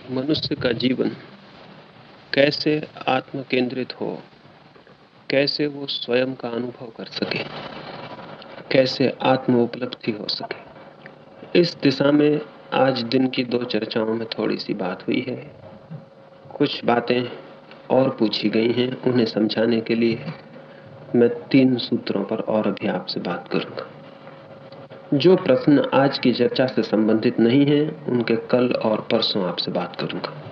मनुष्य का जीवन कैसे आत्म केंद्रित हो, कैसे वो स्वयं का अनुभव कर सके, कैसे आत्म उपलब्धि हो सके, इस दिशा में आज दिन की 2 चर्चाओं में थोड़ी सी बात हुई है। कुछ बातें और पूछी गई हैं, उन्हें समझाने के लिए मैं 3 सूत्रों पर और अभी आपसे बात करूंगा। जो प्रश्न आज की चर्चा से संबंधित नहीं है, उनके कल और परसों आपसे बात करूंगा।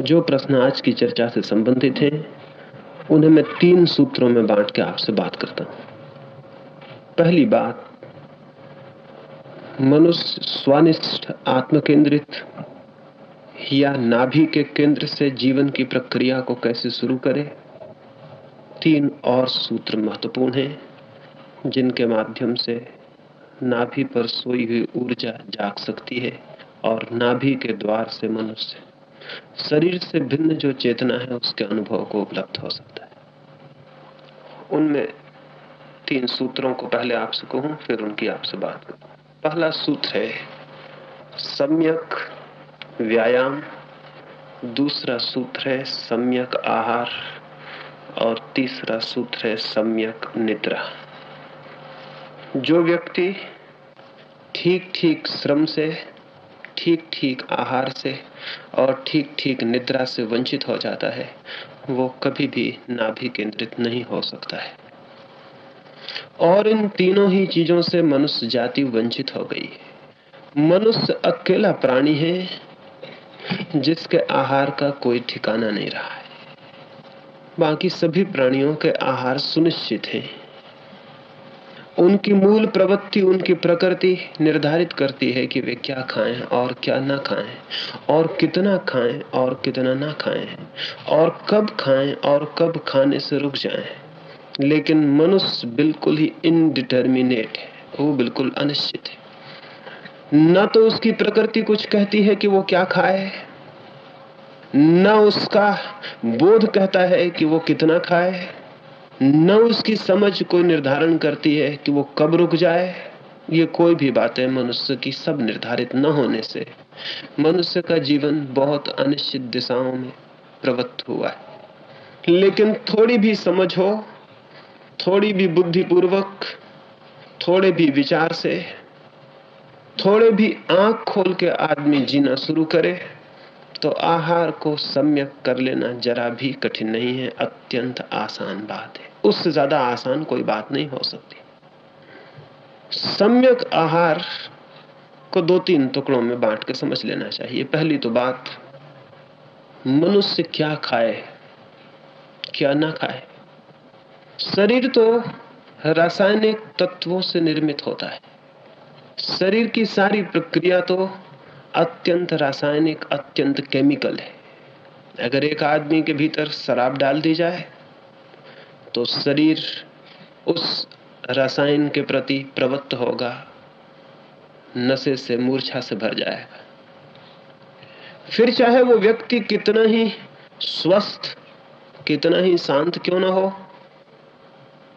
जो प्रश्न आज की चर्चा से संबंधित हैं, उन्हें मैं 3 सूत्रों में बांट के आपसे बात करता हूं। पहली बात, मनुष्य स्वनिष्ठ आत्म केंद्रित या नाभि के केंद्र से जीवन की प्रक्रिया को कैसे शुरू करे। 3 और सूत्र महत्वपूर्ण हैं, जिनके माध्यम से नाभि पर सोई हुई ऊर्जा जाग सकती है और नाभि के द्वार से मनुष्य शरीर से भिन्न जो चेतना है उसके अनुभव को उपलब्ध हो सकता है। उनमें 3 सूत्रों को पहले आपसे कहूं, फिर उनकी आपसे बात करूं। पहला सूत्र है सम्यक व्यायाम, दूसरा सूत्र है सम्यक आहार और तीसरा सूत्र है सम्यक निद्रा। जो व्यक्ति ठीक ठीक श्रम से, ठीक ठीक आहार से और ठीक ठीक निद्रा से वंचित हो जाता है, वो कभी भी नाभि केंद्रित नहीं हो सकता है। और इन तीनों ही चीजों से मनुष्य जाति वंचित हो गई है। मनुष्य अकेला प्राणी है जिसके आहार का कोई ठिकाना नहीं रहा है। बाकी सभी प्राणियों के आहार सुनिश्चित हैं। उनकी मूल प्रवृत्ति, उनकी प्रकृति निर्धारित करती है कि वे क्या खाएं और क्या ना खाएं, और कितना खाएं और कितना ना खाएं, और कब खाएं और कब खाने से रुक जाएं। लेकिन मनुष्य बिल्कुल ही इनडिटर्मिनेट है, वो बिल्कुल अनिश्चित है। न तो उसकी प्रकृति कुछ कहती है कि वो क्या खाए, न उसका बोध कहता है कि वो कितना खाए, न उसकी समझ कोई निर्धारण करती है कि वो कब रुक जाए। ये कोई भी बातें मनुष्य की सब निर्धारित न होने से मनुष्य का जीवन बहुत अनिश्चित दिशाओं में प्रवृत्त हुआ है। लेकिन थोड़ी भी समझ हो, थोड़ी भी बुद्धिपूर्वक, थोड़े भी विचार से, थोड़े भी आंख खोल के आदमी जीना शुरू करे तो आहार को सम्यक कर लेना जरा भी कठिन नहीं है, अत्यंत आसान बात है। उससे ज्यादा आसान कोई बात नहीं हो सकती। सम्यक आहार को 2-3 टुकड़ों में बांट के समझ लेना चाहिए। पहली तो बात, मनुष्य क्या खाए क्या ना खाए। शरीर तो रासायनिक तत्वों से निर्मित होता है। शरीर की सारी प्रक्रिया तो अत्यंत रासायनिक, अत्यंत केमिकल है। अगर एक आदमी के भीतर शराब डाल दी जाए तो शरीर उस रसायन के प्रति प्रवृत्त होगा, नशे से, मूर्छा से भर जाएगा। फिर चाहे वो व्यक्ति कितना ही स्वस्थ, कितना ही शांत क्यों ना हो,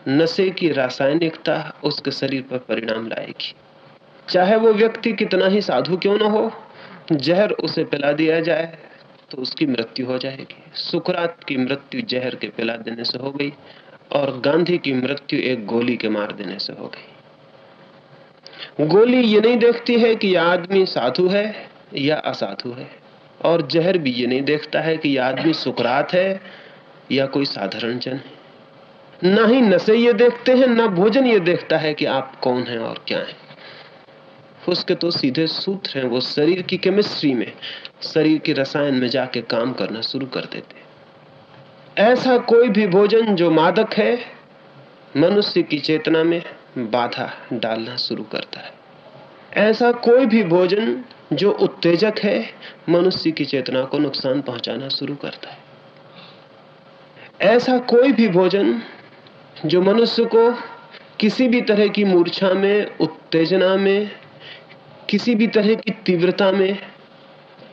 नशे की रासायनिकता उसके शरीर पर परिणाम लाएगी। चाहे वो व्यक्ति कितना ही साधु क्यों ना हो, जहर उसे पिला दिया जाए तो उसकी मृत्यु हो जाएगी। सुकरात की मृत्यु जहर के पिला देने से हो गई और गांधी की मृत्यु एक गोली के मार देने से हो गई। गोली ये नहीं देखती है कि यह आदमी साधु है या असाधु है, और जहर भी ये नहीं देखता है कि यह आदमी सुकरात है या कोई साधारण जन है। ना ही नशे ये देखते हैं, ना भोजन ये देखता है कि आप कौन हैं और क्या हैं। उसके तो सीधे सूत्र हैं, वो शरीर की केमिस्ट्री में, शरीर के रसायन में जाके काम करना शुरू कर देते। ऐसा कोई भी भोजन जो मादक है, मनुष्य की चेतना में बाधा डालना शुरू करता है। ऐसा कोई भी भोजन जो उत्तेजक है, मनुष्य की चेतना को नुकसान पहुंचाना शुरू करता है। ऐसा कोई भी भोजन जो मनुष्य को किसी भी तरह की मूर्छा में, उत्तेजना में, किसी भी तरह की तीव्रता में,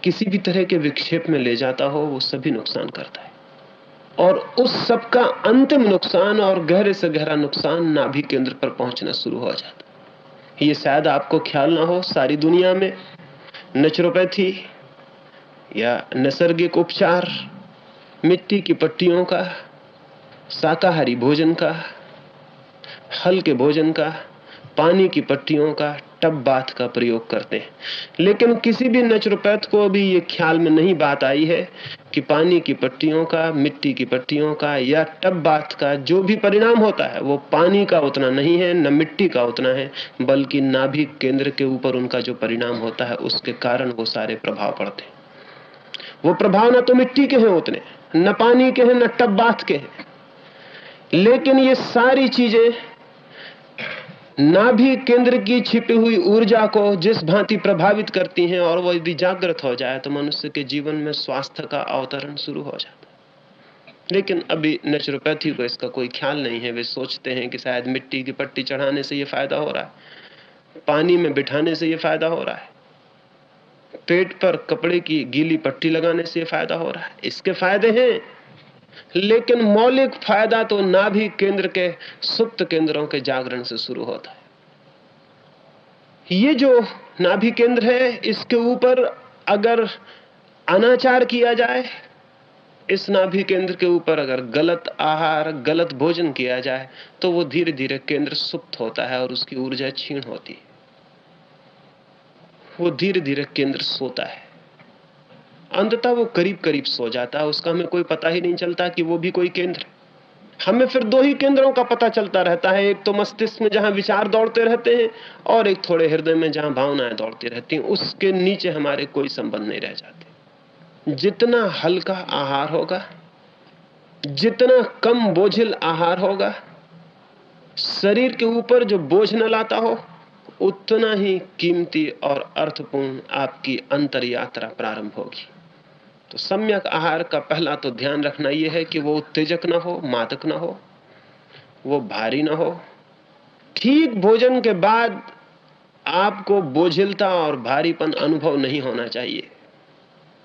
किसी भी तरह के विक्षेप में ले जाता हो, वो सभी नुकसान करता है। और उस सब का अंतिम नुकसान और गहरे से गहरा नुकसान नाभि केंद्र पर पहुंचना शुरू हो जाता है। ये शायद आपको ख्याल ना हो, सारी दुनिया में नेचुरोपैथी, या नैसर्गिक उपचार, मिट्टी की पट्टियों का, शाकाहारी भोजन का, हल्के भोजन का, पानी की पट्टियों का, टब बाथ का प्रयोग करते हैं। लेकिन किसी भी नेचुरोपैथ को अभी ये ख्याल में नहीं बात आई है कि पानी की पट्टियों का, मिट्टी की पट्टियों का या टब बाथ का जो भी परिणाम होता है वो पानी का उतना नहीं है, न मिट्टी का उतना है, बल्कि नाभिक केंद्र के ऊपर उनका जो परिणाम होता है उसके कारण वो सारे प्रभाव पड़ते हैं। वो प्रभाव न तो मिट्टी के हैं उतने, न पानी के हैं, न टब बाथ के हैं, लेकिन ये सारी चीजें नाभि केंद्र की छिपी हुई ऊर्जा को जिस भांति प्रभावित करती हैं, और वो यदि जागृत हो जाए तो मनुष्य के जीवन में स्वास्थ्य का अवतरण शुरू हो जाता है। लेकिन अभी नेचुरोपैथी को इसका कोई ख्याल नहीं है। वे सोचते हैं कि शायद मिट्टी की पट्टी चढ़ाने से ये फायदा हो रहा है, पानी में बिठाने से ये फायदा हो रहा है, पेट पर कपड़े की गीली पट्टी लगाने से ये फायदा हो रहा है। इसके फायदे हैं, लेकिन मौलिक फायदा तो नाभि केंद्र के सुप्त केंद्रों के जागरण से शुरू होता है। ये जो नाभि केंद्र है, इसके ऊपर अगर अनाचार किया जाए, इस नाभि केंद्र के ऊपर अगर गलत आहार, गलत भोजन किया जाए, तो वो धीरे धीरे केंद्र सुप्त होता है और उसकी ऊर्जा क्षीण होती है। वो धीरे धीरे केंद्र सोता है, अंततः वो करीब करीब सो जाता है, उसका हमें कोई पता ही नहीं चलता कि वो भी कोई केंद्र है। हमें फिर दो ही केंद्रों का पता चलता रहता है, एक तो मस्तिष्क में जहां विचार दौड़ते रहते हैं, और एक थोड़े हृदय में जहां भावनाएं दौड़ती रहती हैं। उसके नीचे हमारे कोई संबंध नहीं रह जाते। जितना हल्का आहार होगा, जितना कम बोझिल आहार होगा, शरीर के ऊपर जो बोझ न लाता हो, उतना ही कीमती और अर्थपूर्ण आपकी अंतर यात्रा प्रारंभ होगी। तो सम्यक आहार का पहला तो ध्यान रखना यह है कि वो उत्तेजक ना हो, मादक ना हो, वो भारी ना हो। ठीक भोजन के बाद आपको बोझिलता और भारीपन अनुभव नहीं होना चाहिए,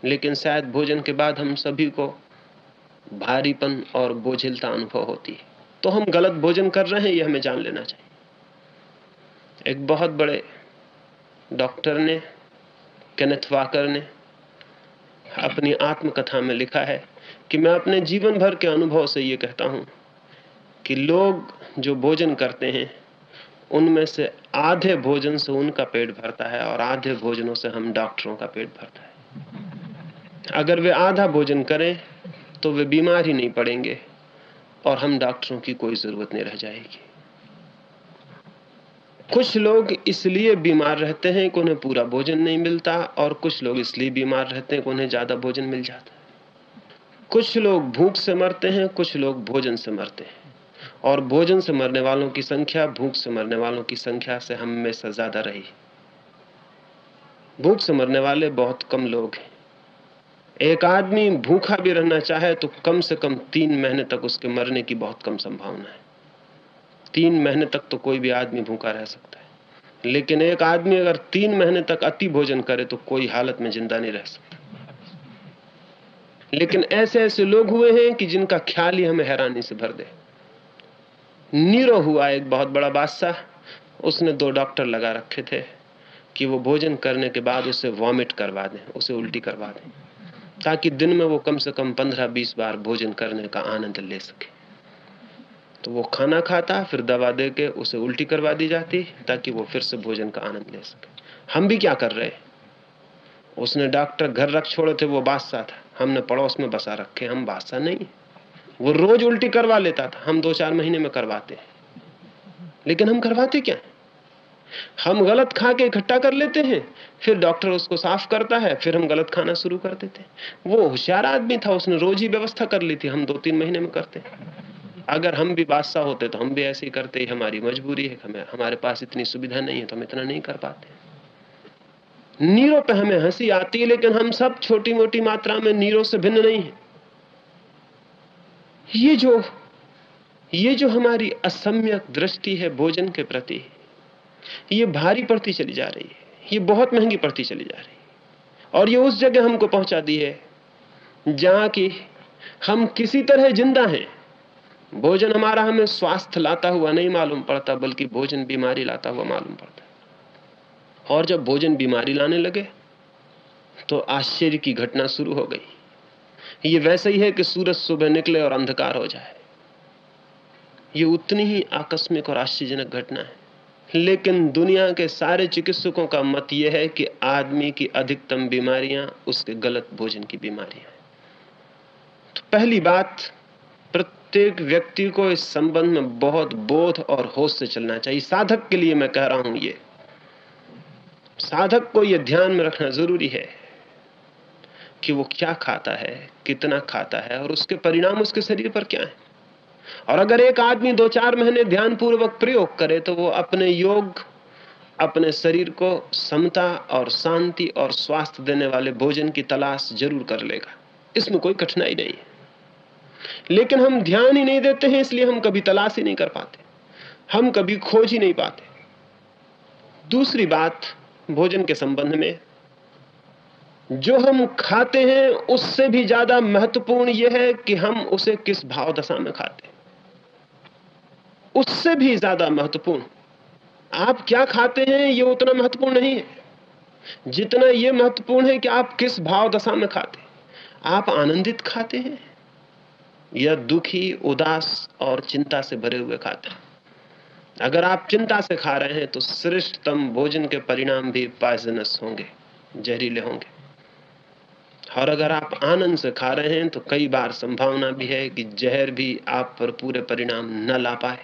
लेकिन शायद भोजन के बाद हम सभी को भारीपन और बोझिलता अनुभव होती है। तो हम गलत भोजन कर रहे हैं, यह हमें जान लेना चाहिए। एक बहुत बड़े डॉक्टर ने, केनेथ वाकर ने, अपनी आत्मकथा में लिखा है कि मैं अपने जीवन भर के अनुभव से ये कहता हूं कि लोग जो भोजन करते हैं उनमें से आधे भोजन से उनका पेट भरता है और आधे भोजनों से हम डॉक्टरों का पेट भरता है। अगर वे आधा भोजन करें तो वे बीमार ही नहीं पड़ेंगे और हम डॉक्टरों की कोई जरूरत नहीं रह जाएगी। कुछ लोग इसलिए बीमार रहते हैं कि उन्हें पूरा भोजन नहीं मिलता, और कुछ लोग इसलिए बीमार रहते हैं कि उन्हें ज्यादा भोजन मिल जाता है। कुछ लोग भूख से मरते हैं, कुछ लोग भोजन से मरते हैं, और भोजन से मरने वालों की संख्या भूख से मरने वालों की संख्या से हमेशा ज्यादा रही। भूख से मरने वाले बहुत कम लोग हैं। एक आदमी भूखा भी रहना चाहे तो कम से कम 3 महीने तक उसके मरने की बहुत कम संभावना है। 3 महीने तक तो कोई भी आदमी भूखा रह सकता है, लेकिन एक आदमी अगर 3 महीने तक अति भोजन करे तो कोई हालत में जिंदा नहीं रह सकता। लेकिन ऐसे ऐसे लोग हुए हैं कि जिनका ख्याल ही हमें हैरानी से भर दे। नीरो हुआ एक बहुत बड़ा बादशाह, उसने 2 डॉक्टर लगा रखे थे कि वो भोजन करने के बाद उसे वॉमिट करवा दें, उसे उल्टी करवा दें, ताकि दिन में वो कम से कम 15-20 बार भोजन करने का आनंद ले सके। तो वो खाना खाता, फिर दवा देके उसे उल्टी करवा दी जाती ताकि वो फिर से भोजन का आनंद ले सके। हम भी क्या कर रहे हैं? उसने डॉक्टर घर रख छोड़े थे, वो बादशाह था, हमने पड़ोस में बसा रखे। हम बादशाह नहीं। वो रोज उल्टी करवा लेता था, हम 2-4 महीने में करवाते। लेकिन हम करवाते क्या? हम गलत खा के इकट्ठा कर लेते हैं, फिर डॉक्टर उसको साफ करता है, फिर हम गलत खाना शुरू कर देते हैं। वो होशियार आदमी था, उसने रोज ही व्यवस्था कर ली थी, हम 2-3 महीने में करते। अगर हम भी बादशाह होते तो हम भी ऐसे ही करते। हमारी मजबूरी है, हमारे पास इतनी सुविधा नहीं है तो हम इतना नहीं कर पाते। नीरो पे हमें हंसी आती है, लेकिन हम सब छोटी मोटी मात्रा में नीरो से भिन्न नहीं है। ये जो हमारी असम्यक दृष्टि है भोजन के प्रति, ये भारी पड़ती चली जा रही है, ये बहुत महंगी पड़ती चली जा रही है। और ये उस जगह हमको पहुंचा दी है जहां की हम किसी तरह जिंदा हैं। भोजन हमारा हमें स्वास्थ्य लाता हुआ नहीं मालूम पड़ता, बल्कि भोजन बीमारी लाता हुआ मालूम पड़ता है। और जब भोजन बीमारी लाने लगे तो आश्चर्य की घटना शुरू हो गई। ये वैसा ही है कि सूरज सुबह निकले और अंधकार हो जाए। ये उतनी ही आकस्मिक और आश्चर्यजनक घटना है। लेकिन दुनिया के सारे चिकित्सकों का मत यह है कि आदमी की अधिकतम बीमारियां उसके गलत भोजन की बीमारियां हैं। तो पहली बात, प्रत्येक व्यक्ति को इस संबंध में बहुत बोध और होश से चलना चाहिए। साधक के लिए मैं कह रहा हूं, ये साधक को यह ध्यान में रखना जरूरी है कि वो क्या खाता है, कितना खाता है और उसके परिणाम उसके शरीर पर क्या है। और अगर एक आदमी 2-4 महीने ध्यानपूर्वक प्रयोग करे तो वो अपने योग, अपने शरीर को समता और शांति और स्वास्थ्य देने वाले भोजन की तलाश जरूर कर लेगा। इसमें कोई कठिनाई नहीं है। लेकिन हम ध्यान ही नहीं देते हैं, इसलिए हम कभी तलाश ही नहीं कर पाते, हम कभी खोज ही नहीं पाते। दूसरी बात, भोजन के संबंध में, जो हम खाते हैं उससे भी ज्यादा महत्वपूर्ण यह है कि हम उसे किस भाव दशा में खाते हैं। उससे भी ज्यादा महत्वपूर्ण आप क्या खाते हैं ये उतना महत्वपूर्ण नहीं है जितना यह महत्वपूर्ण है कि आप किस भाव दशा में खाते हैं। आप आनंदित खाते हैं या दुखी, उदास और चिंता से भरे हुए खाते हैं। अगर आप चिंता से खा रहे हैं तो श्रेष्ठतम भोजन के परिणाम भी पॉइजनस होंगे, जहरीले होंगे। और अगर आप आनंद से खा रहे हैं तो कई बार संभावना भी है कि जहर भी आप पर पूरे परिणाम न ला पाए,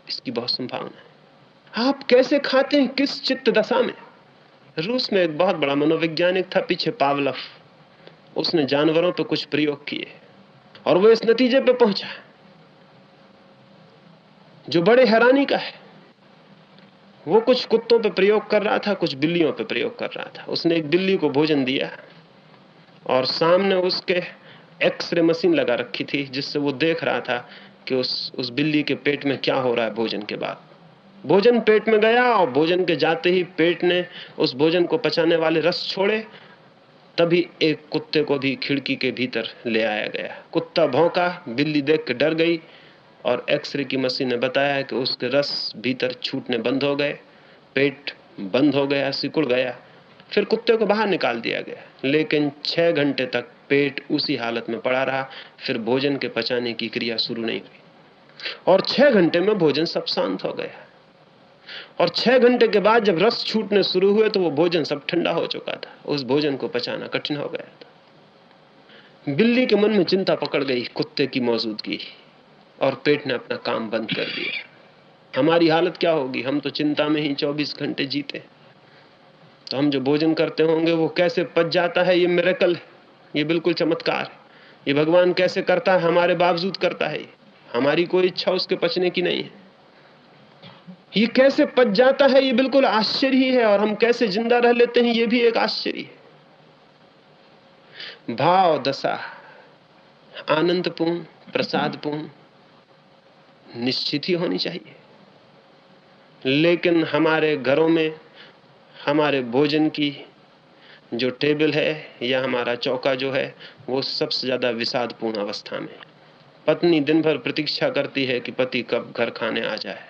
इसकी बहुत संभावना है। आप कैसे खाते हैं, किस चित्त दशा में। रूस में एक बहुत बड़ा मनोवैज्ञानिक था पीछे, पावलोव। उसने जानवरों पर कुछ प्रयोग किए और वो इस नतीजे पे पहुंचा जो बड़े हैरानी का है। वो कुछ कुत्तों पे प्रयोग कर रहा था, कुछ बिल्लियों पे प्रयोग कर रहा था। उसने एक बिल्ली को भोजन दिया और सामने उसके एक्सरे मशीन लगा रखी थी जिससे वो देख रहा था कि उस बिल्ली के पेट में क्या हो रहा है भोजन के बाद। भोजन पेट में गया और भोजन के जाते ही पेट ने उस भोजन को पचाने वाले रस छोड़े, तभी एक कुत्ते को भी खिड़की के भीतर ले आया गया। कुत्ता भौंका, बिल्ली देख के डर गई और एक्सरे की मशीन ने बताया कि उसके रस भीतर छूटने बंद हो गए, पेट बंद हो गया, सिकुड़ गया। फिर कुत्ते को बाहर निकाल दिया गया, लेकिन 6 घंटे तक पेट उसी हालत में पड़ा रहा। फिर भोजन के पचाने की क्रिया शुरू नहीं हुई और 6 घंटे में भोजन सब शांत हो गया। और 6 घंटे के बाद जब रस छूटने शुरू हुए तो वो भोजन सब ठंडा हो चुका था। उस भोजन को पचाना कठिन हो गया था। बिल्ली के मन में चिंता पकड़ गई कुत्ते की मौजूदगी, और पेट ने अपना काम बंद कर दिया। हमारी हालत क्या होगी? हम तो चिंता में ही 24 घंटे जीते। तो हम जो भोजन करते होंगे वो कैसे पच जाता है, ये मिरेकल है, ये बिल्कुल चमत्कार है। ये भगवान कैसे करता है, हमारे बावजूद करता है। हमारी कोई इच्छा उसके पचने की नहीं है। ये कैसे पच जाता है, ये बिल्कुल आश्चर्य ही है। और हम कैसे जिंदा रह लेते हैं, ये भी एक आश्चर्य है। भाव दशा आनंदपूर्ण, प्रसादपूर्ण निश्चित ही होनी चाहिए। लेकिन हमारे घरों में हमारे भोजन की जो टेबल है या हमारा चौका जो है वो सबसे ज्यादा विषादपूर्ण अवस्था में। पत्नी दिन भर प्रतीक्षा करती है कि पति कब घर खाने आ जाए।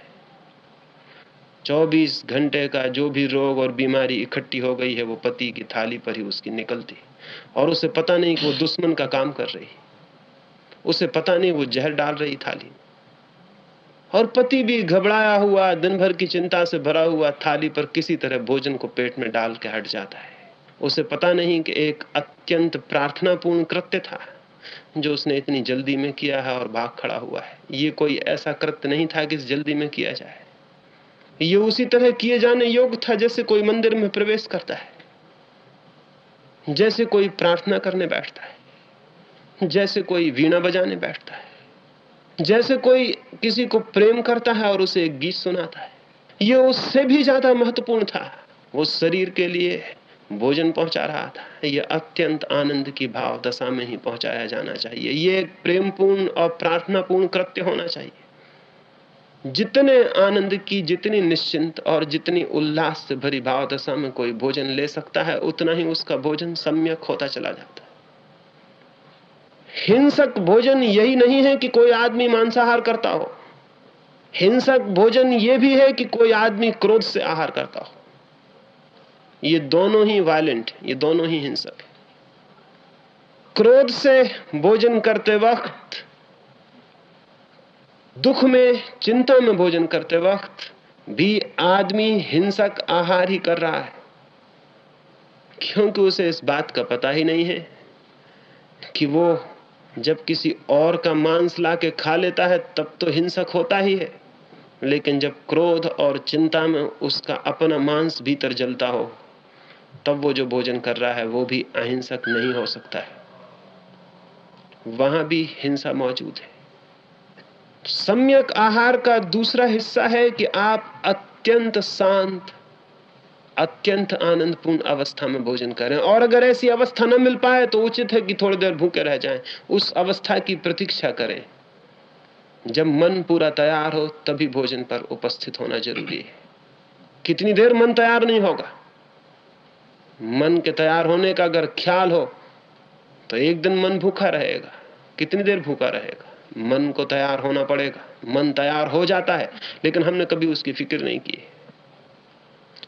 24 घंटे का जो भी रोग और बीमारी इकट्ठी हो गई है वो पति की थाली पर ही उसकी निकलती, और उसे पता नहीं कि वो दुश्मन का काम कर रही, उसे पता नहीं वो जहर डाल रही थाली। और पति भी घबराया हुआ, दिन भर की चिंता से भरा हुआ, थाली पर किसी तरह भोजन को पेट में डाल के हट जाता है। उसे पता नहीं कि एक अत्यंत प्रार्थनापूर्ण कृत्य था जो उसने इतनी जल्दी में किया है और भाग खड़ा हुआ है। ये कोई ऐसा कृत्य नहीं था कि इस जल्दी में किया जाए। ये उसी तरह किए जाने योग्य था जैसे कोई मंदिर में प्रवेश करता है, जैसे कोई प्रार्थना करने बैठता है, जैसे कोई वीणा बजाने बैठता है, जैसे कोई किसी को प्रेम करता है और उसे एक गीत सुनाता है। ये उससे भी ज्यादा महत्वपूर्ण था। वो शरीर के लिए भोजन पहुंचा रहा था। यह अत्यंत आनंद की भाव दशा में ही पहुंचाया जाना चाहिए। ये एक प्रेमपूर्ण और प्रार्थनापूर्ण कृत्य होना चाहिए। जितने आनंद की, जितनी निश्चिंत और जितनी उल्लास से भरी भाव दशा में कोई भोजन ले सकता है, उतना ही उसका भोजन सम्यक होता चला जाता है। हिंसक भोजन यही नहीं है कि कोई आदमी मांसाहार करता हो। हिंसक भोजन यह भी है कि कोई आदमी क्रोध से आहार करता हो। ये दोनों ही वायलेंट, ये दोनों ही हिंसक है। क्रोध से भोजन करते वक्त, दुख में, चिंता में भोजन करते वक्त भी आदमी हिंसक आहार ही कर रहा है, क्योंकि उसे इस बात का पता ही नहीं है कि वो जब किसी और का मांस लाके खा लेता है तब तो हिंसक होता ही है, लेकिन जब क्रोध और चिंता में उसका अपना मांस भीतर जलता हो तब वो जो भोजन कर रहा है वो भी अहिंसक नहीं हो सकता है, वहां भी हिंसा मौजूद है। सम्यक आहार का दूसरा हिस्सा है कि आप अत्यंत शांत, अत्यंत आनंदपूर्ण अवस्था में भोजन करें, और अगर ऐसी अवस्था न मिल पाए तो उचित है कि थोड़ी देर भूखे रह जाएं, उस अवस्था की प्रतीक्षा करें। जब मन पूरा तैयार हो तभी भोजन पर उपस्थित होना जरूरी है। कितनी देर मन तैयार नहीं होगा? मन के तैयार होने का अगर ख्याल हो तो एक दिन मन भूखा रहेगा। कितनी देर भूखा रहेगा? मन को तैयार होना पड़ेगा। मन तैयार हो जाता है, लेकिन हमने कभी उसकी फिक्र नहीं की।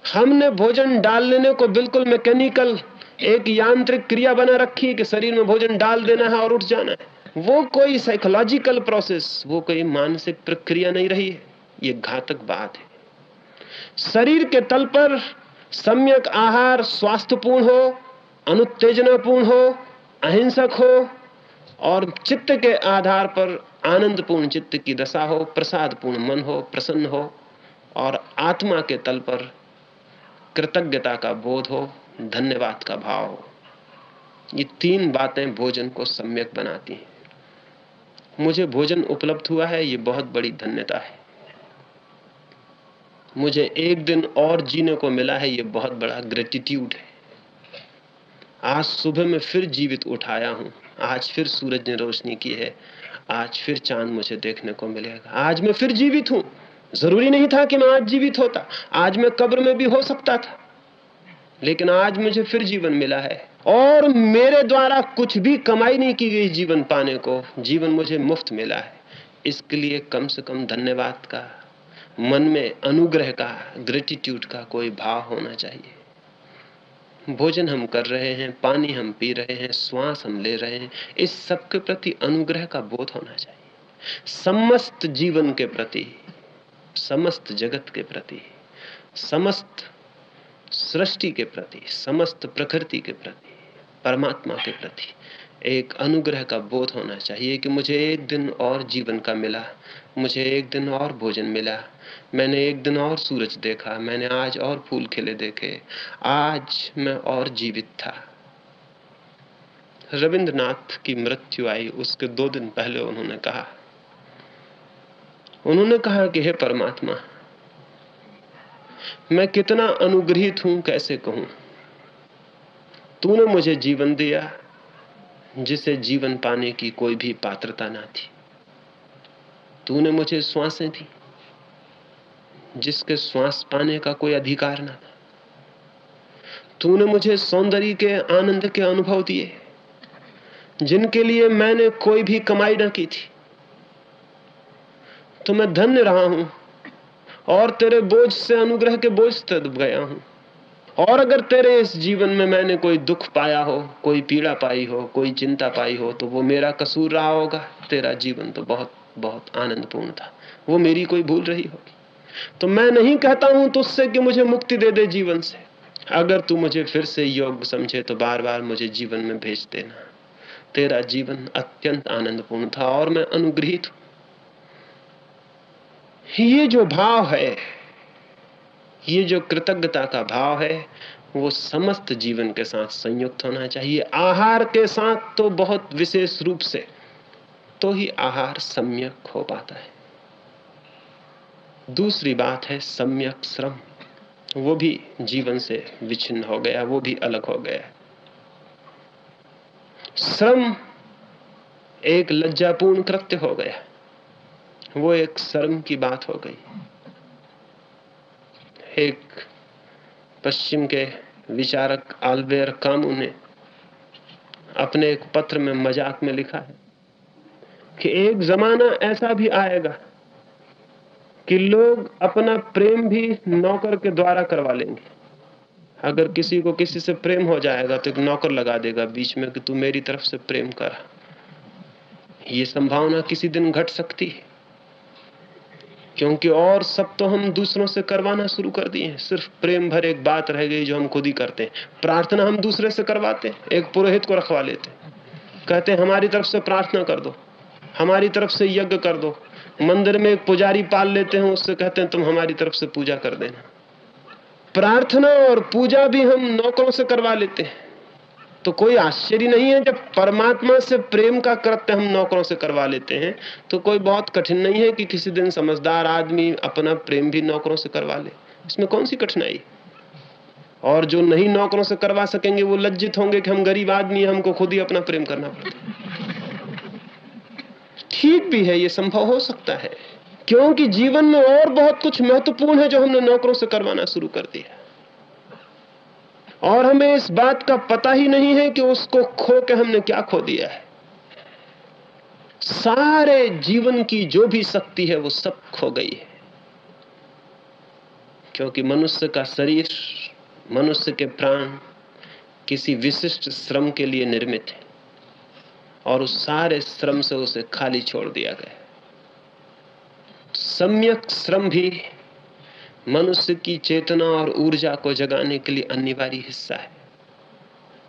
हमने भोजन डाल लेने को बिल्कुल मैकेनिकल, एक यांत्रिक क्रिया बना रखी है कि शरीर में भोजन डाल देना है और उठ जाना है। वो कोई साइकोलॉजिकल प्रोसेस, वो कोई मानसिक प्रक्रिया नहीं रही है। ये घातक बात है। शरीर के तल पर सम्यक आहार स्वास्थ्यपूर्ण हो, अनुत्तेजनापूर्ण हो, अहिंसक हो, और चित्त के आधार पर आनंदपूर्ण चित्त की दशा हो, प्रसादपूर्ण मन हो, प्रसन्न हो, और आत्मा के तल पर कृतज्ञता का बोध हो, धन्यवाद का भाव हो। ये तीन बातें भोजन को सम्यक बनाती हैं। मुझे भोजन उपलब्ध हुआ है, ये बहुत बड़ी धन्यता है। मुझे एक दिन और जीने को मिला है, ये बहुत बड़ा ग्रेटिट्यूड है। आज सुबह में फिर जीवित उठाया हूं, आज फिर सूरज ने रोशनी की है, आज फिर चांद मुझे देखने को मिलेगा, आज मैं फिर जीवित हूं। जरूरी नहीं था कि मैं आज जीवित होता, आज मैं कब्र में भी हो सकता था, लेकिन आज मुझे फिर जीवन मिला है। और मेरे द्वारा कुछ भी कमाई नहीं की गई जीवन पाने को, जीवन मुझे मुफ्त मिला है। इसके लिए कम से कम धन्यवाद का, मन में अनुग्रह का, ग्रेटिट्यूड का कोई भाव होना चाहिए। भोजन हम कर रहे हैं, पानी हम पी रहे हैं, श्वास हम ले रहे हैं, इस सब के प्रति अनुग्रह का बोध होना चाहिए। समस्त जीवन के प्रति, समस्त जगत के प्रति, समस्त सृष्टि के प्रति, समस्त प्रकृति के प्रति, परमात्मा के प्रति एक अनुग्रह का बोध होना चाहिए कि मुझे एक दिन और जीवन का मिला, मुझे एक दिन और भोजन मिला, मैंने एक दिन और सूरज देखा, मैंने आज और फूल खिले देखे, आज मैं और जीवित था। रविंद्रनाथ की मृत्यु आई, उसके 2 दिन पहले उन्होंने कहा कि हे परमात्मा, मैं कितना अनुग्रहित हूं, कैसे कहूं। तूने मुझे जीवन दिया जिसे जीवन पाने की कोई भी पात्रता ना थी। तूने मुझे श्वासें दी जिसके श्वास पाने का कोई अधिकार ना था। तूने मुझे सौंदर्य के आनंद के अनुभव दिए जिनके लिए मैंने कोई भी कमाई ना की थी। तो मैं धन्य रहा हूं और तेरे बोझ से, अनुग्रह के बोझ से दब गया हूं। और अगर तेरे इस जीवन में मैंने कोई दुख पाया हो, कोई पीड़ा पाई हो, कोई चिंता पाई हो, तो वो मेरा कसूर रहा होगा। तेरा जीवन तो बहुत बहुत आनंदपूर्ण था, वो मेरी कोई भूल रही होगी। तो मैं नहीं कहता हूं तुझसे कि मुझे मुक्ति दे दे जीवन से। अगर तू मुझे फिर से योग्य समझे तो बार बार मुझे जीवन में भेज देना। तेरा जीवन अत्यंत आनंदपूर्ण था और मैं अनुग्रहित हूं। ये जो भाव है, ये जो कृतज्ञता का भाव है, वो समस्त जीवन के साथ संयुक्त होना चाहिए। आहार के साथ तो बहुत विशेष रूप से, तो ही आहार सम्यक हो पाता है। दूसरी बात है सम्यक श्रम। वो भी जीवन से विच्छिन्न हो गया, वो भी अलग हो गया। श्रम एक लज्जापूर्ण कृत्य हो गया, वो एक शर्म की बात हो गई। एक पश्चिम के विचारक अल्बेर कामू ने अपने एक पत्र में मजाक में लिखा है कि एक जमाना ऐसा भी आएगा कि लोग अपना प्रेम भी नौकर के द्वारा करवा लेंगे। अगर किसी को किसी से प्रेम हो जाएगा तो एक नौकर लगा देगा बीच में कि तू मेरी तरफ से प्रेम कर। ये संभावना किसी दिन घट सकती है, क्योंकि और सब तो हम दूसरों से करवाना शुरू कर दिए हैं। सिर्फ प्रेम भर एक बात रह गई जो हम खुद ही करते हैं। प्रार्थना हम दूसरे से करवाते हैं, एक पुरोहित को रखवा लेते हैं, कहते हैं हमारी तरफ से प्रार्थना कर दो, हमारी तरफ से यज्ञ कर दो। मंदिर में एक पुजारी पाल लेते हैं, उससे कहते हैं तुम हमारी तरफ से पूजा कर देना। प्रार्थना और पूजा भी हम नौकरों से करवा लेते हैं। तो कोई आश्चर्य नहीं है जब परमात्मा से प्रेम का कृत्य हम नौकरों से करवा लेते हैं, तो कोई बहुत कठिन नहीं है कि किसी दिन समझदार आदमी अपना प्रेम भी नौकरों से करवा ले। इसमें कौन सी कठिनाई? और जो नहीं नौकरों से करवा सकेंगे वो लज्जित होंगे कि हम गरीब आदमी हैं, हमको खुद ही अपना प्रेम करना पड़ता। ठीक भी है, ये संभव हो सकता है, क्योंकि जीवन में और बहुत कुछ महत्वपूर्ण है जो हमने नौकरों से करवाना शुरू कर दिया, और हमें इस बात का पता ही नहीं है कि उसको खो के हमने क्या खो दिया है। सारे जीवन की जो भी शक्ति है वो सब खो गई है, क्योंकि मनुष्य का शरीर, मनुष्य के प्राण किसी विशिष्ट श्रम के लिए निर्मित है, और उस सारे श्रम से उसे खाली छोड़ दिया गया। सम्यक श्रम भी मनुष्य की चेतना और ऊर्जा को जगाने के लिए अनिवार्य हिस्सा है।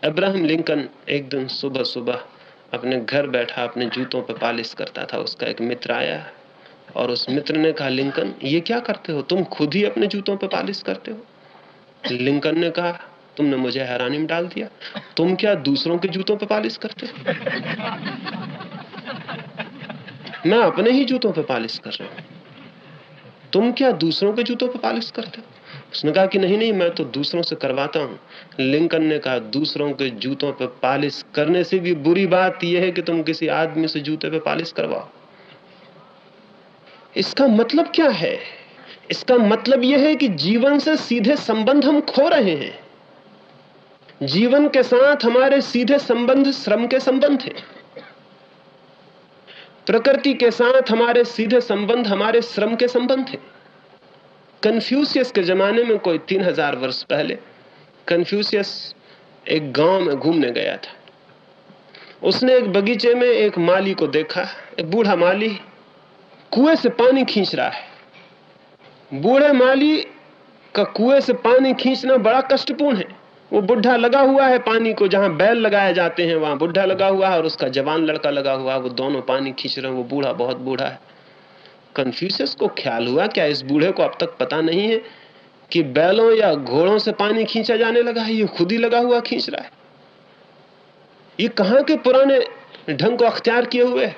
अब्राहम लिंकन एक दिन सुबह सुबह अपने घर बैठा अपने जूतों पर पालिश करता था। उसका एक मित्र आया और उस मित्र ने कहा, लिंकन ये क्या करते हो, तुम खुद ही अपने जूतों पर पालिश करते हो? लिंकन ने कहा, तुमने मुझे हैरानी में डाल दिया, तुम क्या दूसरों के जूतों पर पालिश करते हो? मैं अपने ही जूतों पर पालिश कर रहा हूं, तुम क्या दूसरों के जूतों पर पालिश करते हो? उसने कहा कि नहीं नहीं, मैं तो दूसरों से करवाता हूं। लिंकन ने कहा, दूसरों के जूतों पर पालिश करने से भी बुरी बात यह है कि तुम किसी आदमी से जूते पे पालिश करवाओ। इसका मतलब क्या है? इसका मतलब यह है कि जीवन से सीधे संबंध हम खो रहे हैं। जीवन के साथ हमारे सीधे संबंध श्रम के संबंध है, प्रकृति के साथ हमारे सीधे संबंध हमारे श्रम के संबंध है। कन्फ्यूशियस के जमाने में, कोई 3000 वर्ष पहले, कन्फ्यूशियस एक गांव में घूमने गया था। उसने एक बगीचे में एक माली को देखा। एक बूढ़ा माली कुएं से पानी खींच रहा है। बूढ़े माली का कुएं से पानी खींचना बड़ा कष्टपूर्ण है। वो बुढ़ा लगा हुआ है पानी को, जहां बैल लगाए जाते हैं वहां बुढ़ा लगा हुआ है, और उसका जवान लड़का लगा हुआ है। वो दोनों पानी खींच रहे हैं। वो बूढ़ा बहुत बूढ़ा है। कन्फ्यूशियस को ख्याल हुआ, क्या इस बूढ़े को अब तक पता नहीं है कि बैलों या घोड़ों से पानी खींचा जाने लगा है? ये खुद ही लगा हुआ खींच रहा है। ये कहां के पुराने ढंग को अख्तियार किए हुए है?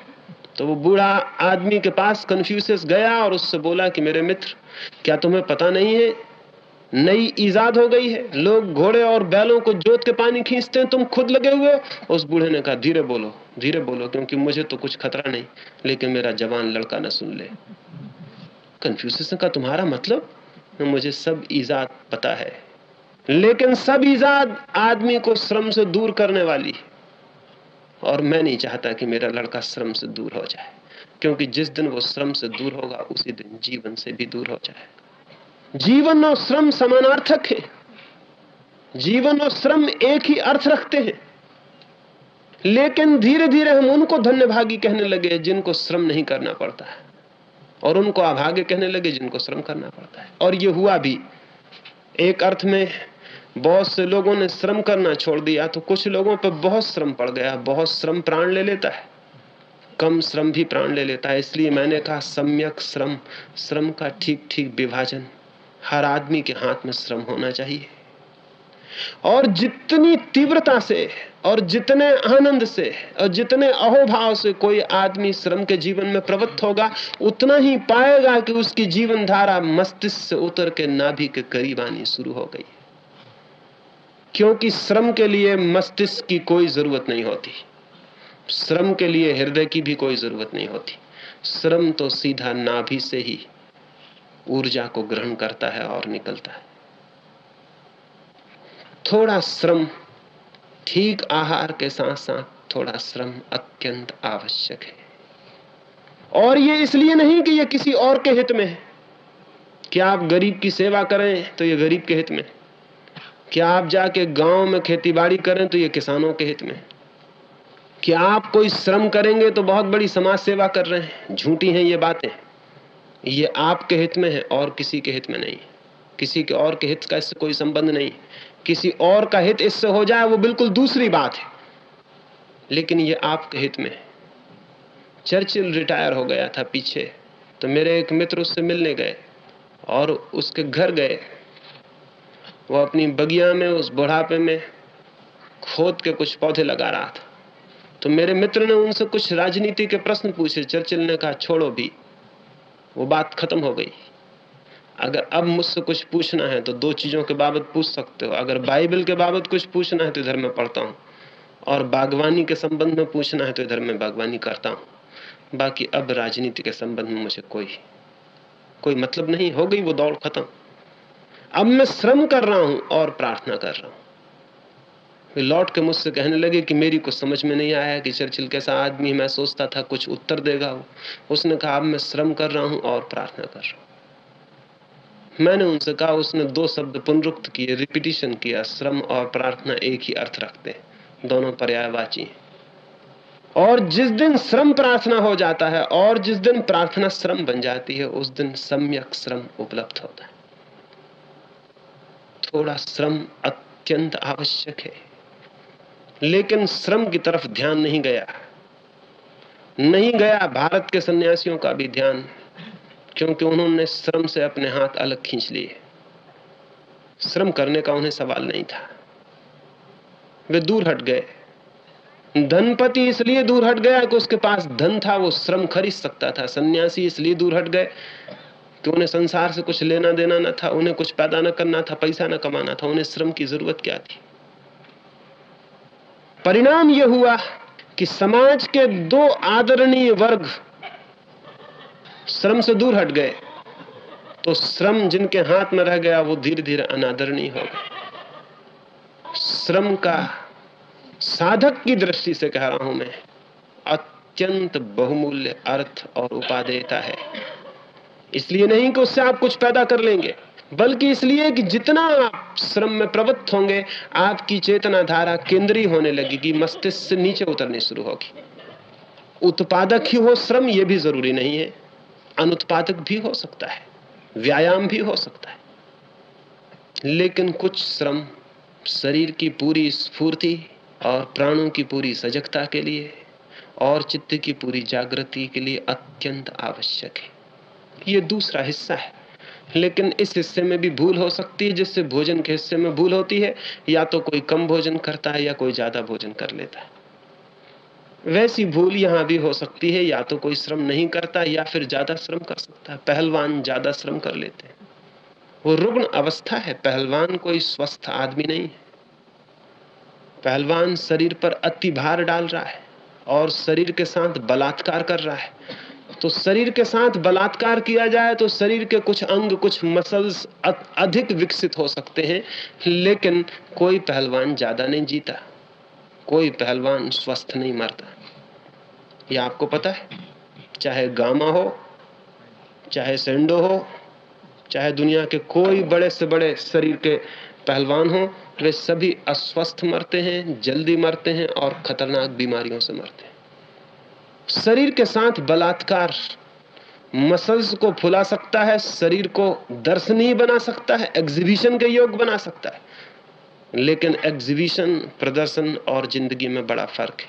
तो वो बूढ़ा आदमी के पास कन्फ्यूशियस गया और उससे बोला कि मेरे मित्र, क्या तुम्हें पता नहीं है, नई इजाद हो गई है, लोग घोड़े और बैलों को जोत के पानी खींचते हैं, तुम खुद लगे हुए। उस बूढ़े ने कहा, धीरे बोलो, क्योंकि मुझे तो कुछ खतरा नहीं, लेकिन मेरा जवान लड़का न सुन ले। कन्फ्यूशियस ने कहा, तुम्हारा मतलब? मुझे सब इजाद पता है, लेकिन सब इजाद आदमी को श्रम से दूर करने वाली है, और मैं नहीं चाहता कि मेरा लड़का श्रम से दूर हो जाए, क्योंकि जिस दिन वो श्रम से दूर होगा उसी दिन जीवन से भी दूर हो जाए। जीवन और श्रम समानार्थक है। जीवन और श्रम एक ही अर्थ रखते हैं, लेकिन धीरे धीरे हम उनको धन्यभागी कहने लगे जिनको श्रम नहीं करना पड़ता है, और उनको अभागे कहने लगे जिनको श्रम करना पड़ता है। और ये हुआ भी। एक अर्थ में बहुत से लोगों ने श्रम करना छोड़ दिया, तो कुछ लोगों पर बहुत श्रम पड़ गया। बहुत श्रम प्राण ले लेता है, कम श्रम भी प्राण ले लेता है। इसलिए मैंने कहा, सम्यक श्रम का ठीक ठीक विभाजन। हर आदमी के हाथ में श्रम होना चाहिए, और जितनी तीव्रता से और जितने आनंद से और जितने अहोभाव से कोई आदमी श्रम के जीवन में प्रवृत्त होगा, उतना ही पाएगा कि उसकी जीवन धारा मस्तिष्क से उतर के नाभि के करीब आनी शुरू हो गई। क्योंकि श्रम के लिए मस्तिष्क की कोई जरूरत नहीं होती, श्रम के लिए हृदय की भी कोई जरूरत नहीं होती। श्रम तो सीधा नाभि से ही ऊर्जा को ग्रहण करता है और निकलता है। थोड़ा श्रम, ठीक आहार के साथ साथ थोड़ा श्रम अत्यंत आवश्यक है। और ये इसलिए नहीं कि ये किसी और के हित में है। कि आप गरीब की सेवा करें तो ये गरीब के हित में, कि आप जाके गांव में खेतीबाड़ी करें तो ये किसानों के हित में, कि आप कोई श्रम करेंगे तो बहुत बड़ी समाज सेवा कर रहे हैं। झूठी हैं ये बातें। ये आपके हित में है और किसी के हित में नहीं। किसी के और के हित का इससे कोई संबंध नहीं। किसी और का हित इससे हो जाए वो बिल्कुल दूसरी बात है, लेकिन ये आपके हित में है। चर्चिल रिटायर हो गया था पीछे, तो मेरे एक मित्र उससे मिलने गए और उसके घर गए। वो अपनी बगिया में उस बुढ़ापे में खोद के कुछ पौधे लगा रहा था। तो मेरे मित्र ने उनसे कुछ राजनीति के प्रश्न पूछे। चर्चिल ने कहा छोड़ो भी, वो बात खत्म हो गई। अगर अब मुझसे कुछ पूछना है तो दो चीजों के बाबत पूछ सकते हो। अगर बाइबल के बाबत कुछ पूछना है तो इधर मैं पढ़ता हूँ, और बागवानी के संबंध में पूछना है तो इधर मैं बागवानी करता हूँ। बाकी अब राजनीति के संबंध में मुझे कोई मतलब नहीं। हो गई वो दौड़ खत्म। अब मैं श्रम कर रहा हूं और प्रार्थना कर रहा हूं। वे लौट के मुझसे कहने लगे कि मेरी कुछ समझ में नहीं आया कि चर्चिल कैसा आदमी है, मैं सोचता था कुछ उत्तर देगा वो। उसने कहा अब मैं श्रम कर रहा हूं और प्रार्थना कर रहा हूं। मैंने उनसे कहा, उसने दो शब्द पुनरुक्त किए, रिपीटिशन किया। श्रम और प्रार्थना एक ही अर्थ रखते हैं, दोनों पर्यायवाची हैं। और जिस दिन श्रम प्रार्थना हो जाता है और जिस दिन प्रार्थना श्रम बन जाती है, उस दिन सम्यक श्रम उपलब्ध होता है। थोड़ा श्रम अत्यंत आवश्यक है, लेकिन श्रम की तरफ ध्यान नहीं गया भारत के सन्यासियों का भी ध्यान, क्योंकि उन्होंने श्रम से अपने हाथ अलग खींच लिए। श्रम करने का उन्हें सवाल नहीं था, वे दूर हट गए। धनपति इसलिए दूर हट गया कि उसके पास धन था, वो श्रम खरीद सकता था। सन्यासी इसलिए दूर हट गए कि उन्हें संसार से कुछ लेना देना न था, उन्हें कुछ पैदा न करना था, पैसा न कमाना था, उन्हें श्रम की जरूरत क्या थी। परिणाम यह हुआ कि समाज के दो आदरणीय वर्ग श्रम से दूर हट गए, तो श्रम जिनके हाथ में रह गया वो धीरे धीरे अनादरणीय हो गए। श्रम का साधक की दृष्टि से कह रहा हूं मैं, अत्यंत बहुमूल्य अर्थ और उपादेयता है। इसलिए नहीं कि उससे आप कुछ पैदा कर लेंगे, बल्कि इसलिए कि जितना आप श्रम में प्रवृत्त होंगे, आपकी चेतना धारा केंद्रीय होने लगेगी, मस्तिष्क से नीचे उतरनी शुरू होगी। उत्पादक ही हो श्रम, यह भी जरूरी नहीं है, अनुत्पादक भी हो सकता है, व्यायाम भी हो सकता है। लेकिन कुछ श्रम शरीर की पूरी स्फूर्ति और प्राणों की पूरी सजगता के लिए और चित्त की पूरी जागृति के लिए अत्यंत आवश्यक है। ये दूसरा हिस्सा है, लेकिन इस हिस्से में भी भूल हो सकती है, जिससे भोजन के हिस्से में भूल होती है। या तो कोई कम भोजन करता है या कोई ज्यादा भोजन कर लेता है। वैसी भूल यहां भी हो सकती है, या तो कोई श्रम नहीं करता या फिर ज्यादा श्रम कर सकता है। पहलवान ज्यादा श्रम कर लेते हैं, वो रुग्ण अवस्था है। पहलवान कोई स्वस्थ आदमी नहीं है। पहलवान शरीर पर अति भार डाल रहा है और शरीर के साथ बलात्कार कर रहा है। तो शरीर के साथ बलात्कार किया जाए तो शरीर के कुछ अंग, कुछ मसल्स अधिक विकसित हो सकते हैं, लेकिन कोई पहलवान ज्यादा नहीं जीता, कोई पहलवान स्वस्थ नहीं मरता। ये आपको पता है। चाहे गामा हो, चाहे सेंडो हो, चाहे दुनिया के कोई बड़े से बड़े शरीर के पहलवान हो, वे सभी अस्वस्थ मरते हैं, जल्दी मरते हैं और खतरनाक बीमारियों से मरते हैं। शरीर के साथ बलात्कार मसल्स को फुला सकता है, शरीर को दर्शनीय बना सकता है, एग्जीबिशन के योग बना सकता है, लेकिन एग्जीबिशन, प्रदर्शन और जिंदगी में बड़ा फर्क है।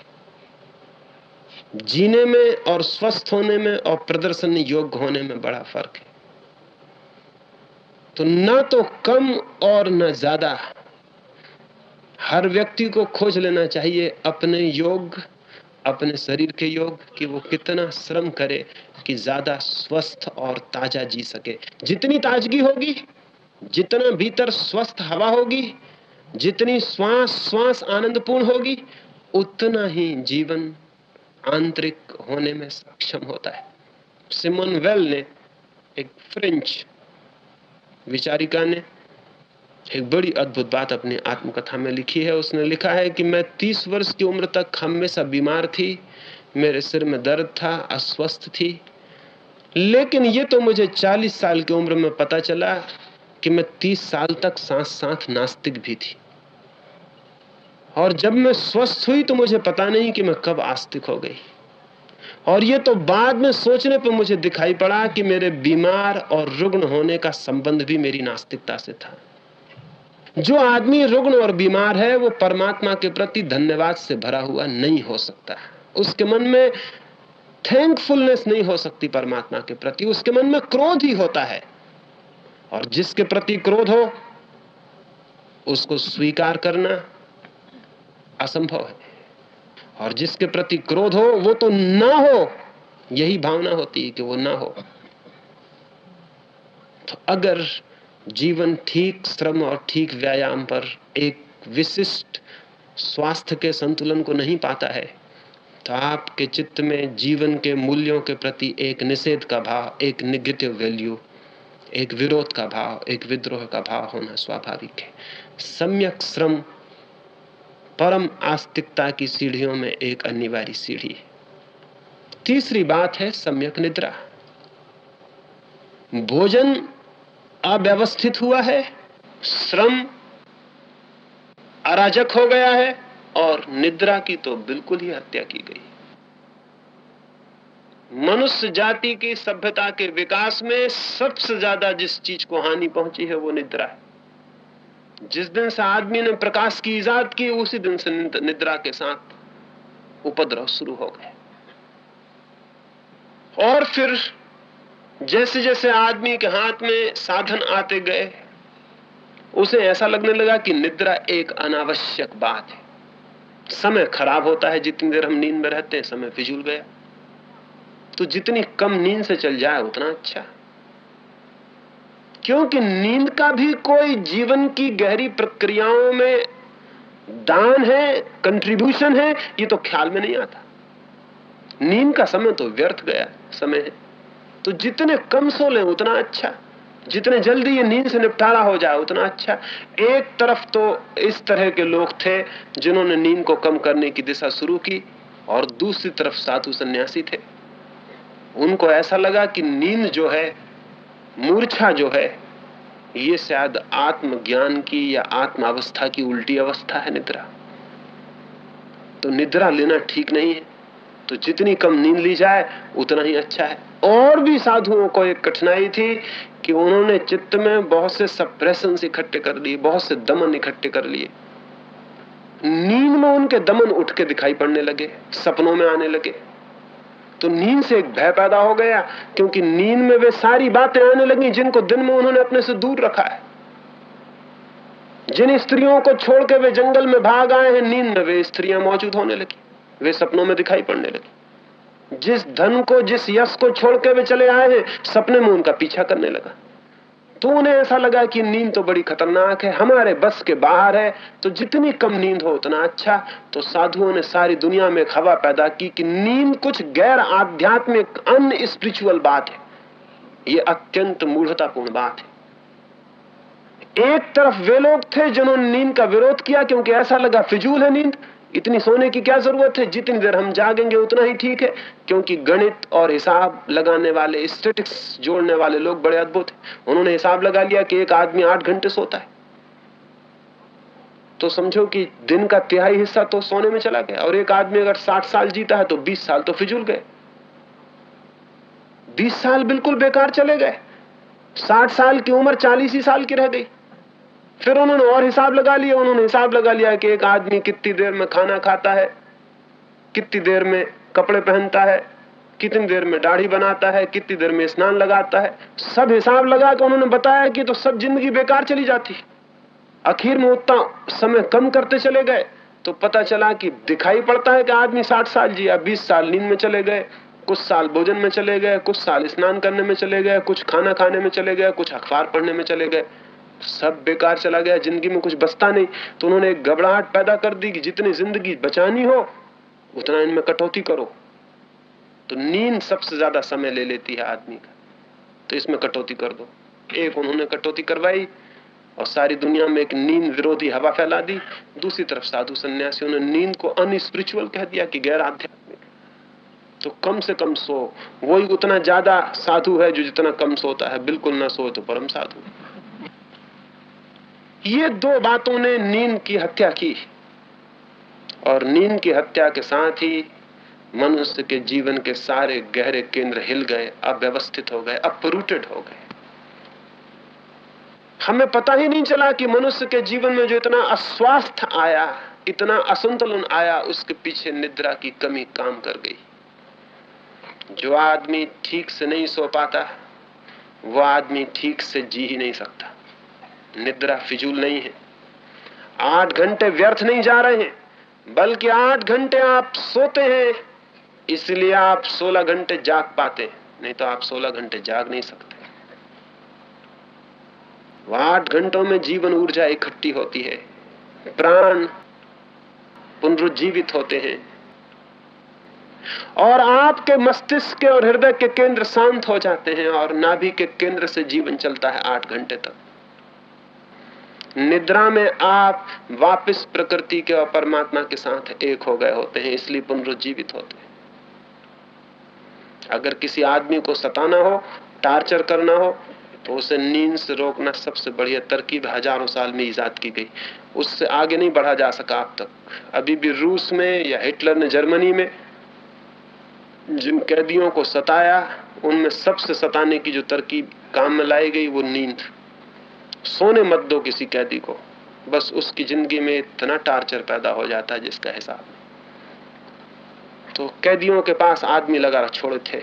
जीने में और स्वस्थ होने में और प्रदर्शन योग्य होने में बड़ा फर्क है। तो ना तो कम और न ज्यादा। हर व्यक्ति को खोज लेना चाहिए अपने योग, अपने शरीर के योग, कि वो कितना श्रम करे कि ज्यादा स्वस्थ और ताजा जी सके। जितनी ताजगी होगी, जितना भीतर स्वस्थ हवा होगी, जितनी श्वास श्वास आनंदपूर्ण होगी, उतना ही जीवन आंतरिक होने में सक्षम होता है। सिमोन वेल ने, एक फ्रेंच विचारिका ने, एक बड़ी अद्भुत बात अपनी आत्मकथा में लिखी है। उसने लिखा है कि मैं 30 वर्ष की उम्र तक हमेशा बीमार थी, मेरे सिर में दर्द था, अस्वस्थ थी, लेकिन ये तो मुझे 40 साल की उम्र में पता चला कि मैं 30 साल तक साथ साथ नास्तिक भी थी, और जब मैं स्वस्थ हुई तो मुझे पता नहीं कि मैं कब आस्तिक हो गई। और ये तो बाद में सोचने पर मुझे दिखाई पड़ा कि मेरे बीमार और रुग्ण होने का संबंध भी मेरी नास्तिकता से था। जो आदमी रुग्ण और बीमार है वो परमात्मा के प्रति धन्यवाद से भरा हुआ नहीं हो सकता। उसके मन में थैंकफुलनेस नहीं हो सकती परमात्मा के प्रति, उसके मन में क्रोध ही होता है। और जिसके प्रति क्रोध हो उसको स्वीकार करना असंभव है, और जिसके प्रति क्रोध हो वो तो ना हो, यही भावना होती है कि वो ना हो। तो अगर जीवन ठीक श्रम और ठीक व्यायाम पर एक विशिष्ट स्वास्थ्य के संतुलन को नहीं पाता है, तो आपके चित्त में जीवन के मूल्यों के प्रति एक निषेध का भाव, एक नेगेटिव वैल्यू, एक विरोध का भाव, एक विद्रोह का भाव होना स्वाभाविक है। सम्यक श्रम परम आस्तिकता की सीढ़ियों में एक अनिवार्य सीढ़ी है। तीसरी बात है सम्यक निद्रा। भोजन अव्यवस्थित हुआ है, श्रम अराजक हो गया है, और निद्रा की तो बिल्कुल ही हत्या की गई। मनुष्य जाति की सभ्यता के विकास में सबसे ज्यादा जिस चीज को हानि पहुंची है वो निद्रा है। जिस दिन से आदमी ने प्रकाश की इजाद की उसी दिन से निद्रा के साथ उपद्रव शुरू हो गए। और फिर जैसे जैसे आदमी के हाथ में साधन आते गए उसे ऐसा लगने लगा कि निद्रा एक अनावश्यक बात है। समय खराब होता है, जितनी देर हम नींद में रहते हैं समय फिजूल गया। तो जितनी कम नींद से चल जाए उतना अच्छा, क्योंकि नींद का भी कोई जीवन की गहरी प्रक्रियाओं में दान है, कंट्रीब्यूशन है, ये तो ख्याल में नहीं आता। नींद का समय तो व्यर्थ गया समय है। तो जितने कम सो लें उतना अच्छा, जितने जल्दी ये नींद से निपटारा हो जाए उतना अच्छा। एक तरफ तो इस तरह के लोग थे जिन्होंने नींद को कम करने की दिशा शुरू की, और दूसरी तरफ साधु सन्यासी थे। उनको ऐसा लगा कि नींद जो है, मूर्छा जो है, ये शायद आत्मज्ञान की या आत्म अवस्था की उल्टी अवस्था है निद्रा। तो निद्रा लेना ठीक नहीं है, तो जितनी कम नींद ली जाए उतना ही अच्छा है। और भी साधुओं को एक कठिनाई थी कि उन्होंने चित्त में बहुत से सप्रेशन इकट्ठे कर लिए, बहुत से दमन इकट्ठे कर लिए। नींद में उनके दमन उठ के दिखाई पड़ने लगे, सपनों में आने लगे। तो नींद से एक भय पैदा हो गया, क्योंकि नींद में वे सारी बातें आने लगी जिनको दिन में उन्होंने अपने से दूर रखा है। जिन स्त्रियों को छोड़ के वे जंगल में भाग आए हैं, नींद में वे स्त्रियां मौजूद होने लगी, वे सपनों में दिखाई पड़ने लगी। जिस धन को, जिस यश को छोड़ के वे चले आए हैं, सपने में उनका पीछा करने लगा। तो उन्हें ऐसा लगा कि नींद तो बड़ी खतरनाक है, हमारे बस के बाहर है, तो जितनी कम नींद हो उतना अच्छा। तो साधुओं ने सारी दुनिया में एक हवा पैदा की कि नींद कुछ गैर आध्यात्मिक, अनस्पिरिचुअल बात है, ये अत्यंत मूढ़तापूर्ण बात है। एक तरफ वे लोग थे जिन्होंने नींद का विरोध किया, क्योंकि ऐसा लगा फिजूल है नींद, इतनी सोने की क्या जरूरत है, जितनी देर हम जागेंगे उतना ही ठीक है। क्योंकि गणित और हिसाब लगाने वाले, स्टैटिस्टिक्स जोड़ने वाले लोग बड़े अद्भुत हैं। उन्होंने हिसाब लगा लिया कि एक आदमी 8 घंटे सोता है, तो समझो कि दिन का तिहाई हिस्सा तो सोने में चला गया। और एक आदमी अगर 60 साल जीता है तो 20 साल तो फिजूल गए, 20 साल बिल्कुल बेकार चले गए। 60 साल की उम्र 40 ही साल की रह गई। फिर उन्होंने और हिसाब लगा लिया, उन्होंने हिसाब लगा लिया कि एक आदमी कितनी देर में खाना खाता है, कितनी देर में कपड़े पहनता है, कितनी देर में दाढ़ी बनाता है, कितनी देर में स्नान लगाता है। सब हिसाब लगा के उन्होंने बताया कि तो सब जिंदगी बेकार चली जाती। आखिर में उतना समय कम करते चले गए तो पता चला कि दिखाई पड़ता है कि आदमी 60 साल जिया, 20 साल नींद में चले गए, कुछ साल भोजन में चले गए, कुछ साल स्नान करने में चले गए, कुछ खाना खाने में चले गए, कुछ अखबार पढ़ने में चले गए। सब बेकार चला गया, जिंदगी में कुछ बचता नहीं। तो उन्होंने एक घबराहट पैदा कर दी कि जितनी जिंदगी बचानी हो उतना इनमें कटौती करो। तो नींद सबसे ज्यादा समय ले लेती है आदमी का, तो इसमें कटौती कर दो। एक उन्होंने कटौती करवाई और सारी दुनिया में एक नींद विरोधी हवा फैला दी। दूसरी तरफ साधु सन्यासियों ने नींद को अनस्पिरिचुअल कह दिया कि गैर आध्यात्मिक। तो कम से कम सो, वही उतना ज्यादा साधु है जो जितना कम सोता है। बिल्कुल ना सो तो परम साधु। ये दो बातों ने नींद की हत्या की, और नींद की हत्या के साथ ही मनुष्य के जीवन के सारे गहरे केंद्र हिल गए, अव्यवस्थित हो गए, अपरूटेड हो गए। हमें पता ही नहीं चला कि मनुष्य के जीवन में जो इतना अस्वास्थ्य आया, इतना असंतुलन आया, उसके पीछे निद्रा की कमी काम कर गई। जो आदमी ठीक से नहीं सो पाता, वो आदमी ठीक से जी ही नहीं सकता। निद्रा फिजूल नहीं है। 8 घंटे व्यर्थ नहीं जा रहे हैं, बल्कि 8 घंटे आप सोते हैं, इसलिए आप 16 घंटे जाग पाते, नहीं तो आप 16 घंटे जाग नहीं सकते। वह 8 घंटों में जीवन ऊर्जा इकट्ठी होती है, प्राण पुनरुज्जीवित होते हैं, और आपके मस्तिष्क के और हृदय के केंद्र शांत हो जाते हैं, और नाभि के केंद्र से जीवन चलता है 8 घंटे तक। निद्रा में आप वापस प्रकृति के और परमात्मा के साथ एक हो गए होते हैं, इसलिए पुनरुज्जीवित होते हैं। अगर किसी आदमी को सताना हो, टार्चर करना हो, तो उसे नींद से रोकना सबसे बढ़िया तरकीब हजारों साल में इजाद की गई। उससे आगे नहीं बढ़ा जा सका अब तक। अभी भी रूस में या हिटलर ने जर्मनी में जिन कैदियों को सताया, उनमें सबसे सताने की जो तरकीब काम में लाई गई वो नींद। सोने मत दो किसी कैदी को, बस उसकी जिंदगी में इतना टार्चर पैदा हो जाता है जिसका हिसाब। तो कैदियों के पास आदमी लगा छोड़े थे,